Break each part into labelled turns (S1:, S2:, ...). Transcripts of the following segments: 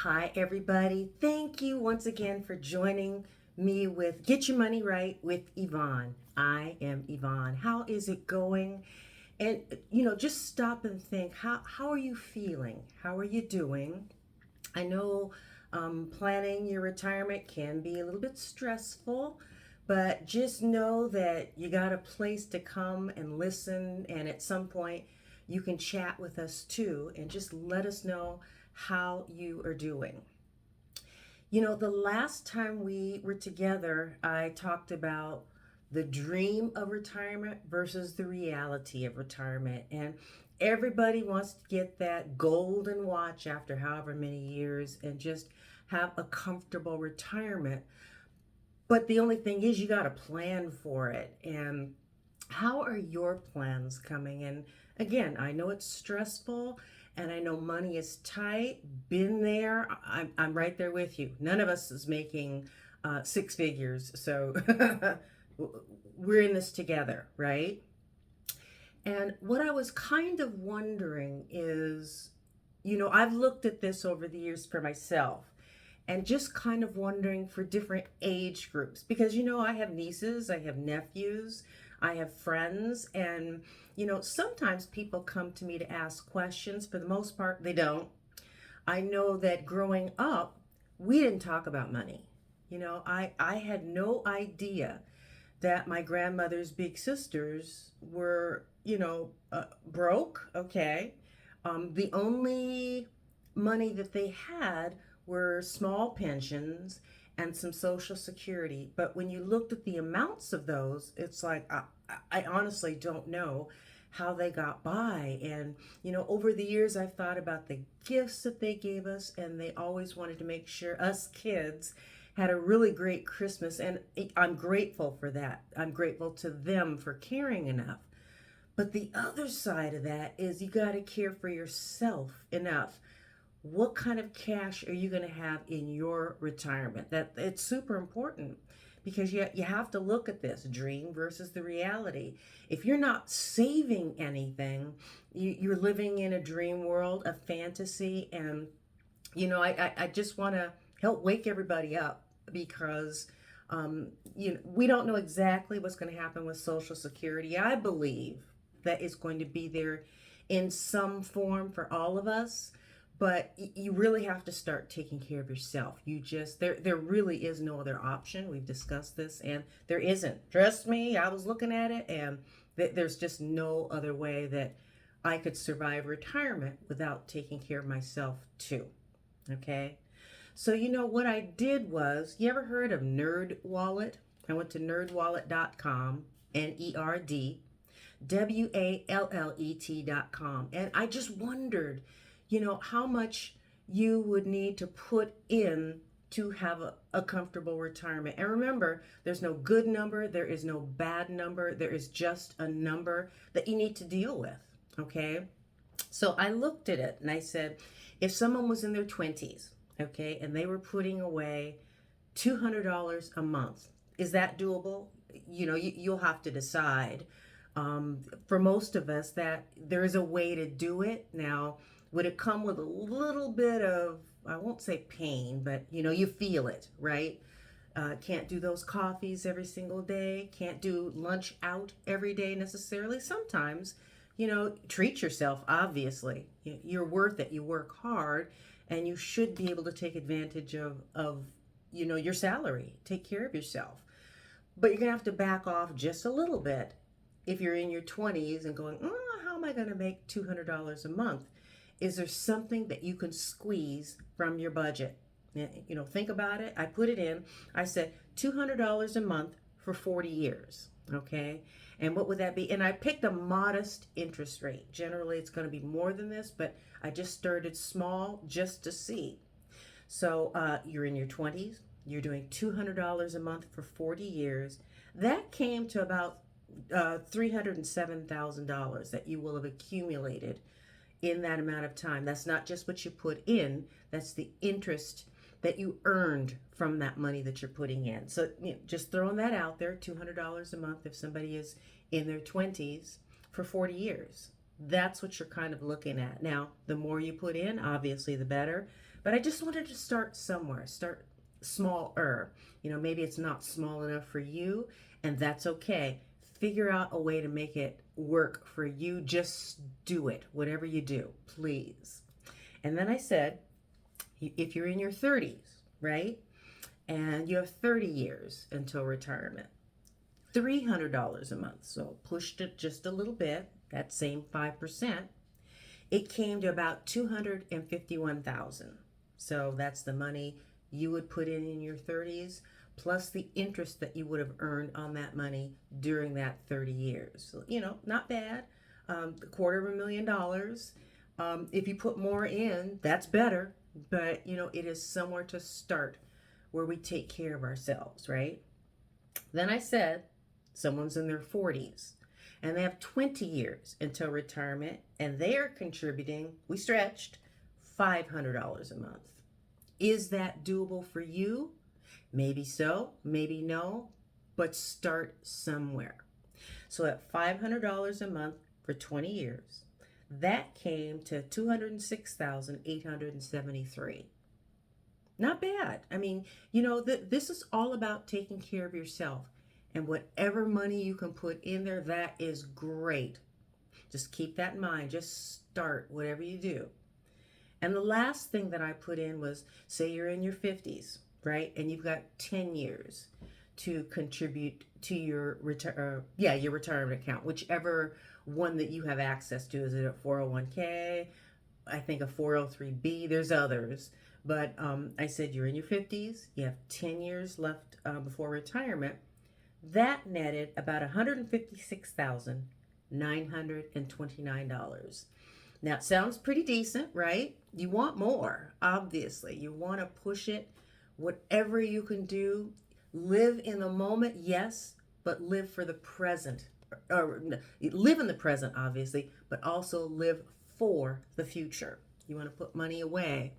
S1: Hi, everybody. Thank you once again for joining me with Get Your Money Right with Yvonne. I am Yvonne. How is it going? And, just stop and think how are you feeling? How are you doing? I know planning your retirement can be a little bit stressful, but just know that you got a place to come and listen, and at some point, you can chat with us too and just let us know how you are doing. The last time we were together, I talked about the dream of retirement versus the reality of retirement. And everybody wants to get that golden watch after however many years and just have a comfortable retirement. But the only thing is, you got to plan for it. And how are your plans coming? And again, I know it's stressful and I know money is tight. Been there. I'm right there with you. None of us is making six figures. So we're in this together, right? And what I was kind of wondering is, I've looked at this over the years for myself and just kind of wondering for different age groups because I have nieces, I have nephews, I have friends, and sometimes people come to me to ask questions. For the most part, they don't. I know that growing up, we didn't talk about money. I had no idea that my grandmother's big sisters were, broke, okay? The only money that they had were small pensions and some social security. But when you looked at the amounts of those, it's like, I honestly don't know how they got by. And, over the years, I've thought about the gifts that they gave us, and they always wanted to make sure us kids had a really great Christmas. And I'm grateful for that. I'm grateful to them for caring enough. But the other side of that is you got to care for yourself enough. What kind of cash are you going to have in your retirement? That it's super important because you have to look at this dream versus the reality. If you're not saving anything, you're living in a dream world, a fantasy. And I just want to help wake everybody up because we don't know exactly what's going to happen with Social Security. I believe that it's going to be there in some form for all of us, but you really have to start taking care of yourself. There really is no other option. We've discussed this, and there isn't. Trust me, I was looking at it, and there's just no other way that I could survive retirement without taking care of myself too. Okay. So what I did was, you ever heard of Nerd Wallet? I went to nerdwallet.com, NERDWALLET.com, and I just wondered, how much you would need to put in to have a comfortable retirement. And remember, there's no good number, there is no bad number, there is just a number that you need to deal with. Okay. So I looked at it and I said, if someone was in their 20s, okay, and they were putting away $200 a month, is that doable? You'll have to decide. For most of us, that there is a way to do it. Now, would it come with a little bit of, I won't say pain, but you feel it, right? Can't do those coffees every single day. Can't do lunch out every day necessarily. Sometimes, treat yourself, obviously. You're worth it. You work hard, and you should be able to take advantage of your salary. Take care of yourself. But you're going to have to back off just a little bit if you're in your 20s and going, how am I going to make $200 a month? Is there something that you can squeeze from your budget? Think about it. I put it in. I said $200 a month for 40 years. Okay. And what would that be? And I picked a modest interest rate. Generally, it's going to be more than this, but I just started small just to see. So you're in your 20s. You're doing $200 a month for 40 years. That came to about $307,000 that you will have accumulated in that amount of time. That's not just what you put in, that's the interest that you earned from that money that you're putting in. So just throwing that out there, $200 a month if somebody is in their 20s for 40 years. That's what you're kind of looking at. Now, the more you put in, obviously, the better. But I just wanted to start somewhere, start smaller. Maybe it's not small enough for you, and that's okay. Figure out a way to make it work for you. Just do it, whatever you do, please. And then I said, if you're in your 30s, right, and you have 30 years until retirement, $300 a month. So pushed it just a little bit, that same 5%. It came to about 251,000. So that's the money you would put in your 30s plus the interest that you would have earned on that money during that 30 years. So, not bad. $250,000. If you put more in, that's better. But, it is somewhere to start where we take care of ourselves, right? Then I said, someone's in their 40s and they have 20 years until retirement and they are contributing, we stretched, $500 a month. Is that doable for you? Maybe so, maybe no, but start somewhere. So at $500 a month for 20 years, that came to $206,873. Not bad. I mean, this is all about taking care of yourself. And whatever money you can put in there, that is great. Just keep that in mind. Just start whatever you do. And the last thing that I put in was, say you're in your 50s, right? And you've got 10 years to contribute to your your retirement account, whichever one that you have access to. Is it a 401k? I think a 403b. There's others. But I said you're in your 50s. You have 10 years left before retirement. That netted about $156,929. Now, it sounds pretty decent, right? You want more, obviously. You want to push it, whatever you can do. Live in the moment, yes, but live for the present. Or live in the present, obviously, but also live for the future. You want to put money away.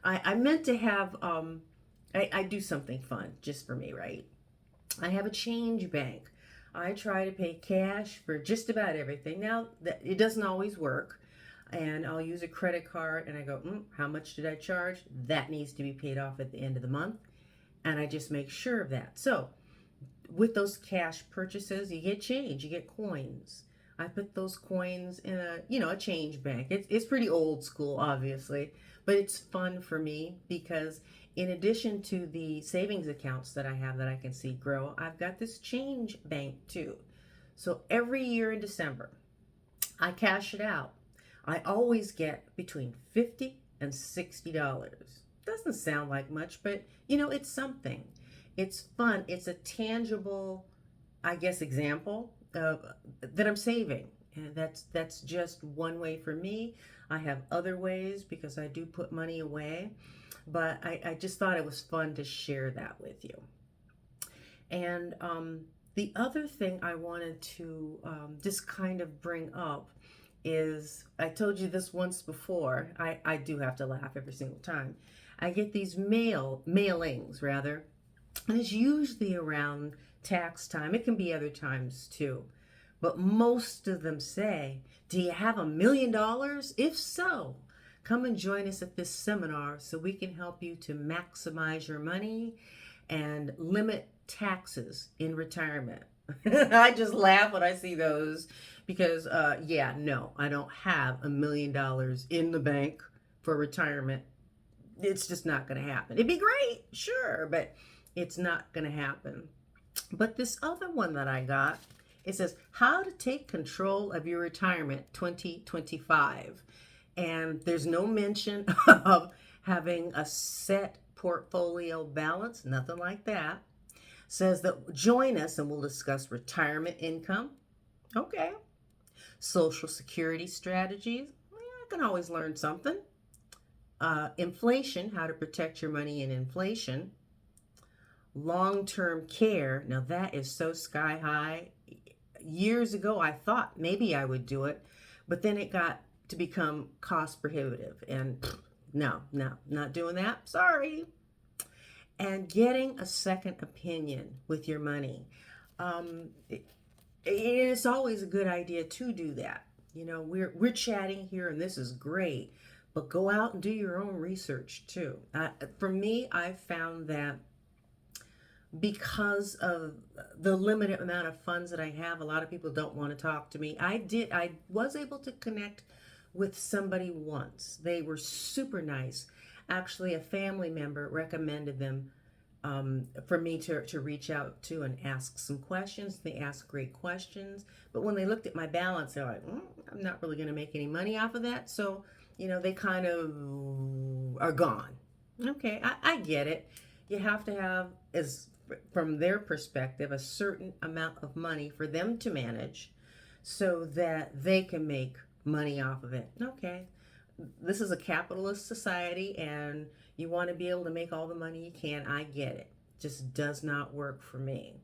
S1: I meant to have, I do something fun just for me, right? I have a change bank. I try to pay cash for just about everything. Now, it doesn't always work. And I'll use a credit card and I go, how much did I charge? That needs to be paid off at the end of the month. And I just make sure of that. So with those cash purchases, you get change, you get coins. I put those coins in a change bank. It's pretty old school, obviously, but it's fun for me because in addition to the savings accounts that I have that I can see grow, I've got this change bank too. So every year in December, I cash it out. I always get between $50 and $60. Doesn't sound like much, but it's something. It's fun. It's a tangible, I guess, example of that I'm saving. And that's just one way for me. I have other ways because I do put money away. But I just thought it was fun to share that with you. And the other thing I wanted to just kind of bring up is, I told you this once before, I do have to laugh every single time. I get these mailings, rather, and it's usually around tax time. It can be other times too. But most of them say, do you have $1 million? If so, come and join us at this seminar so we can help you to maximize your money and limit taxes in retirement. I just laugh when I see those because, no, I don't have $1 million in the bank for retirement. It's just not going to happen. It'd be great, sure, but it's not going to happen. But this other one that I got, it says, How to Take Control of Your Retirement 2025. And there's no mention of having a set portfolio balance, nothing like that. Says that join us and we'll discuss retirement income. Okay. Social Security strategies. I can always learn something. Inflation, how to protect your money in inflation. Long-term care. Now that is so sky high. Years ago, I thought maybe I would do it, but then it got to become cost prohibitive. And no, not doing that. Sorry. And getting a second opinion with your money. It's always a good idea to do that. You know, we're chatting here and this is great, but go out and do your own research too. For me, I've found that because of the limited amount of funds that I have, a lot of people don't want to talk to me. I was able to connect with somebody once. They were super nice. Actually, a family member recommended them for me to reach out to and ask some questions. They asked great questions. But when they looked at my balance, they're like, I'm not really going to make any money off of that. So, they kind of are gone. Okay, I get it. You have to have, as from their perspective, a certain amount of money for them to manage so that they can make money off of it. Okay, this is a capitalist society and you want to be able to make all the money you can. I get it. Just does not work for me.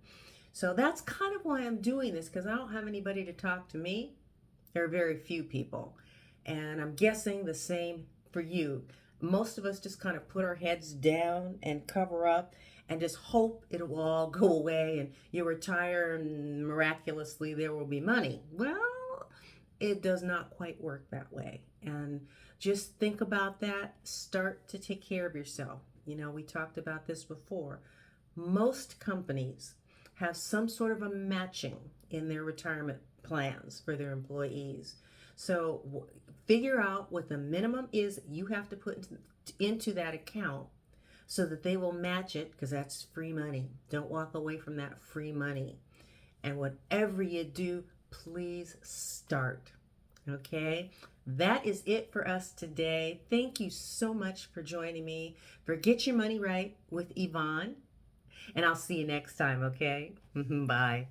S1: So that's kind of why I'm doing this, because I don't have anybody to talk to me. There are very few people. And I'm guessing the same for you. Most of us just kind of put our heads down and cover up and just hope it will all go away and you retire and miraculously there will be money. Well, it does not quite work that way. And just think about that. Start to take care of yourself. We talked about this before. Most companies have some sort of a matching in their retirement plans for their employees. So figure out what the minimum is you have to put into that account so that they will match it, because that's free money. Don't walk away from that free money. And whatever you do, please start. Okay? That is it for us today. Thank you so much for joining me for Get Your Money Right with Yvonne. And I'll see you next time, okay? Bye.